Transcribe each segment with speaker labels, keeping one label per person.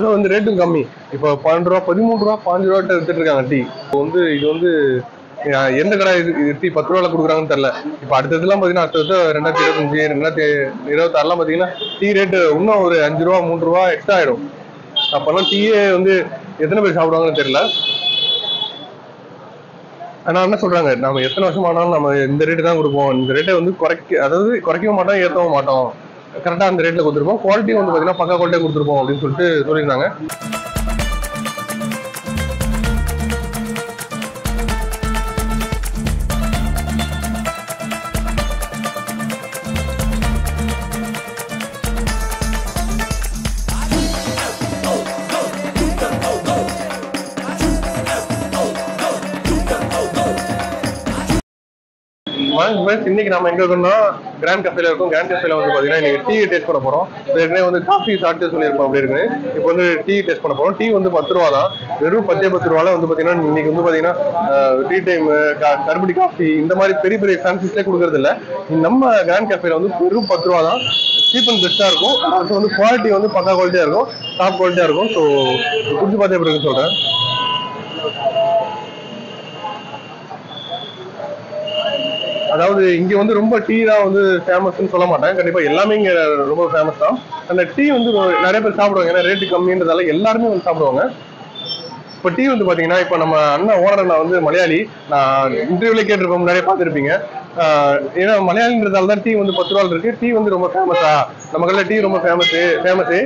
Speaker 1: வந்து ரேட்டும் கம்மி. இப்போ 12 ரூபா 13 ரூபா 15 ரூபாய்ட்ட வித்துட்டு இருக்காங்க டீ. இப்போ வந்து இது வந்து எந்த கடை இது டீ 10 ரூபாய்ல கொடுக்குறாங்கன்னு தெரியல. இப்போ அடுத்ததுலாம் பார்த்தீங்கன்னா அடுத்தது 2025 2026லாம் பார்த்தீங்கன்னா டீ ரேட்டு இன்னும் ஒரு 5 ரூபா 3 ரூபா எக்ஸ்ட்ரா ஆயிடும். அப்பெல்லாம் டீயே வந்து எத்தனை பேர் சாப்பிடுவாங்கன்னு தெரியல. ஆனா என்ன சொல்றாங்க, நம்ம எத்தனை வருஷம் ஆனாலும் நம்ம இந்த ரேட்டு தான் கொடுப்போம், இந்த ரேட்டை வந்து குறைக்கவும் மாட்டோம் ஏற்றவும் மாட்டோம், கரெக்டாக அந்த ரேட்டில் கொடுத்துருப்போம், குவாலிட்டி வந்து பார்த்தீங்கன்னா பக்கா குவாலிட்டியாக கொடுத்துருப்போம் அப்படின்னு சொல்லிட்டு சொல்லியிருந்தாங்க. இன்னைக்கு நம்ம எங்க இருக்கோம்னா கிராண்ட் கஃபேல இருக்கும். கிராண்ட் கஃபேல வந்து பாத்தீங்கன்னா இன்னைக்கு டீ டேஸ்ட் பண்ண போறோம். ஏற்கனவே வந்து காஃபி சாப்பிட்டு சொல்லியிருப்போம் அப்படி இருக்கு. இப்போ வந்து டீ டேஸ்ட் பண்ண போறோம். டீ வந்து 10 ரூபா தான், வெறும் 10 ரூபால வந்து பாத்தீங்கன்னா இன்னைக்கு வந்து பாத்தீங்கன்னா டீ டைம் கருப்பட்டி காஃபி இந்த மாதிரி பெரிய பெரிய ஃபேன்சிஸ்லேயே கொடுக்கறது இல்லை. நம்ம கிராண்ட் கஃபேல வந்து வெறும் 10 ரூபா தான், சீப் அண்ட் பெஸ்டா இருக்கும். அது வந்து குவாலிட்டி வந்து பக்கா குவாலிட்டியா இருக்கும், டாப் குவாலிட்டியா இருக்கும். ஸோ குடிச்சு பார்த்தே எப்படி இருக்குன்னு சொல்றேன். அதாவது இங்க வந்து ரொம்ப டீ தான் வந்து ஃபேமஸ்ன்னு சொல்ல மாட்டேன், கண்டிப்பா எல்லாமே இங்க ரொம்ப ஃபேமஸ் தான். அந்த டீ வந்து நிறைய பேர் சாப்பிடுவாங்க, ஏன்னா ரேட்டு கம்மின்றதால எல்லாருமே வந்து சாப்பிடுவாங்க. இப்போ டீ வந்து பாத்தீங்கன்னா இப்போ நம்ம அண்ணன் ஓனர் அண்ணா வந்து மலையாளி, நான் இன்டர்வியூல கேட்டிருப்போம், முன்னாடியே பார்த்துருப்பீங்க. ஏன்னா மலையாளின்றதால தான் டீ வந்து 10 ரூபாய் இருக்கு. டீ வந்து ரொம்ப ஃபேமஸா, நம்ம கடையில் டீ ரொம்ப ஃபேமஸு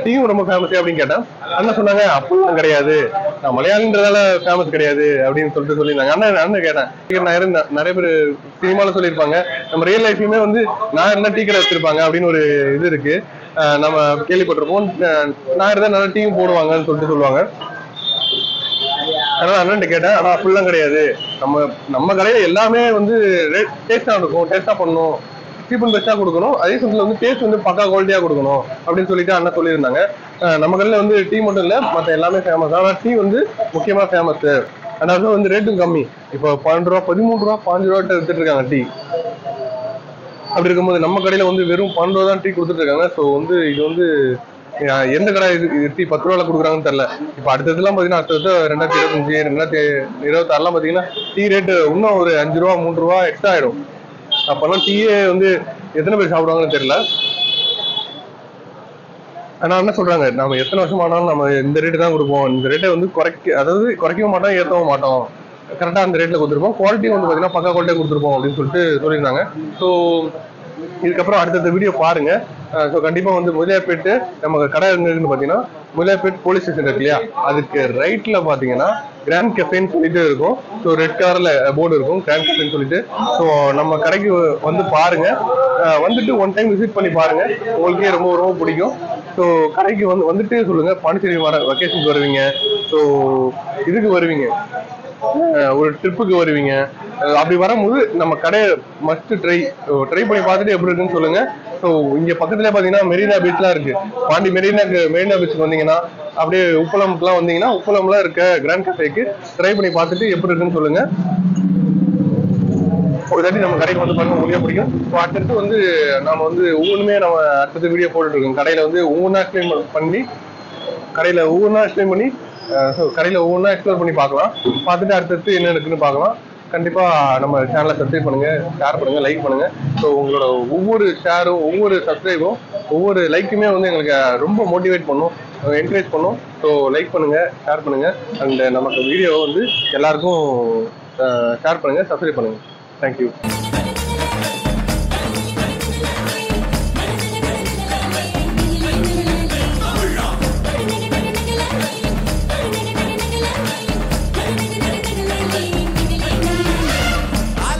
Speaker 1: டீயும் ரொம்ப ஃபேமஸு அப்படின்னு கேட்டேன். அண்ணன் சொன்னாங்க அப்படிலாம் கிடையாது, நான் மலையாளின்றதால ஃபேமஸ் கிடையாது அப்படின்னு சொல்லிட்டு சொல்லியிருந்தாங்க. அண்ணன் கேட்டேன், நான் இருந்தேன் நிறைய பேர் சினிமாவில் சொல்லியிருப்பாங்க, நம்ம ரியல் லைஃப்லையுமே வந்து நான் இருந்தால் டீ கடை வச்சிருப்பாங்க அப்படின்னு ஒரு இது இருக்கு, நம்ம கேள்விப்பட்டிருப்போம். நான் இருந்தால் நல்லா டீயும் போடுவாங்கன்னு சொல்லிட்டு சொல்லுவாங்க. அதனால அண்ணன் கேட்டேன், ஆனா அப்படிலாம் கிடையாது, நம்ம கடையில எல்லாமே வந்து டேஸ்டா இருக்கும், டேஸ்டா பண்ணணும், சீப் அண்ட் பெஸ்டா கொடுக்கணும், அதே சமயத்துல வந்து டேஸ்ட் வந்து பக்கா குவாலிட்டியா கொடுக்கணும் அப்படின்னு சொல்லிட்டு அண்ணன் சொல்லியிருந்தாங்க. நம்ம கடையில வந்து டீ மட்டும் இல்ல, மற்ற எல்லாமே ஃபேமஸ். ஆனா டீ வந்து முக்கியமா ஃபேமஸ். அதனால வந்து ரேட்டும் கம்மி. இப்போ 12 ரூபா 13 ரூபா 15 ரூபாய்ட்ட வித்துட்டு இருக்காங்க டீ. அப்படி இருக்கும்போது நம்ம கடையில வந்து வெறும் 12 ரூபா தான் டீ கொடுத்துட்டு இருக்காங்க. ஸோ வந்து இது வந்து எந்த கடை இது டீ 10 ரூபாய்ல கொடுக்குறாங்கன்னு தெரியல. இப்போ அடுத்ததுலாம் பார்த்தீங்கன்னா அடுத்தது 2025 2026லாம் பார்த்தீங்கன்னா டீ ரேட்டு இன்னும் ஒரு 5 ரூபா 3 ரூபா எக்ஸ்ட்ரா ஆயிடும். அப்பெல்லாம் டீயே வந்து எத்தனை பேர் சாப்பிடுவாங்கன்னு தெரியல. ஆனா என்ன சொல்றாங்க, நம்ம எத்தனை வருஷம் ஆனாலும் நம்ம இந்த ரேட்டு தான் கொடுப்போம், இந்த ரேட்டை வந்து குறைக்கவும் மாட்டோம் ஏற்றவும் மாட்டோம், கரெக்டாக அந்த ரேட்டில் கொடுத்துருப்போம், குவாலிட்டி வந்து பார்த்தீங்கன்னா பக்கா குவாலிட்டியாக கொடுத்துருப்போம் அப்படின்னு சொல்லிட்டு சொல்லியிருந்தாங்க. ஸோ இதுக்கப்புறம் அடுத்த வீடியோ பாருங்க. ஸோ கண்டிப்பாக வந்து முதலியார்பேட்டு நம்ம கடை இருக்குன்னு பார்த்தீங்கன்னா முதலியார்பேட் போலீஸ் ஸ்டேஷன் இருக்கு இல்லையா, அதுக்கு ரைட்டில் பார்த்தீங்கன்னா கிராண்ட் கஃபேன்னு சொல்லிட்டு இருக்கும். ஸோ ரெட் கலரில் போர்டு இருக்கும் கிராண்ட் கஃபேன்னு சொல்லிட்டு. ஸோ நம்ம கடைக்கு வந்து பாருங்க, வந்துட்டு ஒன் டைம் விசிட் பண்ணி பாருங்க, உங்களுக்கே ரொம்ப ரொம்ப பிடிக்கும். ஸோ கடைக்கு வந்துட்டு சொல்லுங்க, பாண்டிச்சேரி வெக்கேஷனுக்கு வருவீங்க, ஸோ இதுக்கு வருவீங்க, ஒரு ட்ரிப்புக்கு வருவீங்க, அப்படி வரும்போது நம்ம கடையை மஸ்ட் ட்ரை பண்ணி பார்த்துட்டு எப்படி இருக்குன்னு சொல்லுங்க. ஸோ இங்க பக்கத்துல பாத்தீங்கன்னா மெரினா பீச்லாம் இருக்கு. மெரினா பீச்சுக்கு வந்தீங்கன்னா அப்படியே உப்பளம்லாம் வந்தீங்கன்னா உப்பளம்லாம் இருக்க கிராண்ட் கஃபேக்கு ட்ரை பண்ணி பார்த்துட்டு எப்படி இருக்குன்னு சொல்லுங்க. ஒரு தாட்டி நம்ம கடைக்கு வந்து பாருங்க, முடியா பிடிக்கும். அடுத்தடுத்து வந்து நம்ம வந்து ஒவ்வொன்றுமே நம்ம அடுத்தது வீடியோ போட்டுட்டு இருக்கோம். கடையில வந்து ஒவ்வொன்றா எக்ஸ்பிளைன் பண்ணி கடையில ஒவ்வொன்றா எக்ஸ்ப்ளோர் பண்ணி பார்க்கலாம். பார்த்துட்டு அடுத்தடுத்து என்ன இருக்குன்னு பார்க்கலாம். கண்டிப்பா நம்ம சேனலை சப்ஸ்கிரைப் பண்ணுங்க, ஷேர் பண்ணுங்க, லைக் பண்ணுங்க. ஸோ உங்களோட ஒவ்வொரு ஷேரும் ஒவ்வொரு சப்ஸ்கிரைபும் ஒவ்வொரு லைக்குமே வந்து எங்களுக்கு ரொம்ப மோட்டிவேட் பண்ணும், என்கரேஜ் பண்ணும். ஸோ லைக் பண்ணுங்க, ஷேர் பண்ணுங்க, அண்ட் நமக்கு வீடியோ வந்து எல்லாருக்கும் ஷேர் பண்ணுங்க, சப்ஸ்கிரைப் பண்ணுங்க. தேங்க்யூ.